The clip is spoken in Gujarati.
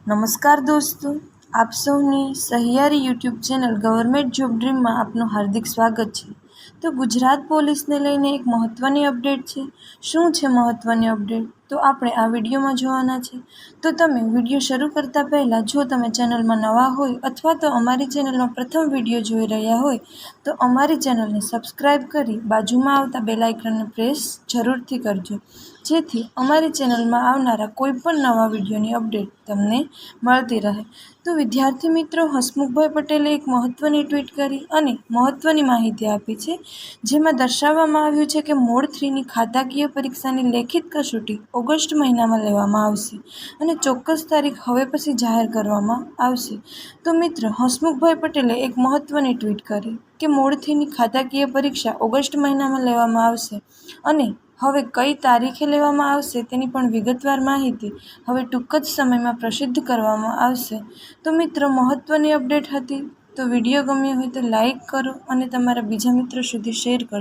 નમસ્કાર દોસ્તો, આપ સૌની સહિયારી યુટ્યુબ ચેનલ ગવર્મેન્ટ જોબ ડ્રીમમાં આપનું હાર્દિક સ્વાગત છે। તો ગુજરાત પોલીસને લઈને એક મહત્ત્વની અપડેટ છે। શું છે મહત્ત્વની અપડેટ? તો આપણે આ વિડીયોમાં જોવાના છે। તો તમે વિડીયો શરૂ કરતાં પહેલાં જો તમે ચેનલમાં નવા હોય અથવા તો અમારી ચેનલમાં પ્રથમ વિડીયો જોઈ રહ્યા હોય તો અમારી ચેનલને સબસ્ક્રાઈબ કરી બાજુમાં આવતા બેલ આઇકનને પ્રેસ જરૂરથી કરજો, જેથી અમારી ચેનલમાં આવનારા કોઈપણ નવા વિડીયોની અપડેટ તમને મળતી રહે। તો વિદ્યાર્થી મિત્રો, હસમુખભાઈ પટેલે એક મહત્ત્વની ટ્વીટ કરી અને મહત્ત્વની માહિતી આપી છે, જેમાં દર્શાવવામાં આવ્યું છે કે મોડ 3ની ખાતાકીય પરીક્ષાની લેખિત કસોટી ઓગસ્ટ મહિનામાં લેવામાં આવશે અને ચોક્કસ તારીખ હવે પછી જાહેર કરવામાં આવશે। તો મિત્રો, હસમુખભાઈ પટેલે એક મહત્ત્વની ટ્વીટ કરી કે મોડ 3ની ખાતાકીય પરીક્ષા ઓગસ્ટ મહિનામાં લેવામાં આવશે અને હવે કઈ તારીખે લેવામાં આવશે તેની પણ વિગતવાર માહિતી હવે ટૂંક જ સમયમાં પ્રસિદ્ધ કરવામાં આવશે। તો મિત્રો, મહત્ત્વની અપડેટ હતી। તો વિડીયો ગમ્યો હોય તો લાઈક કરો અને તમારા બીજા મિત્રો સુધી શેર કરો।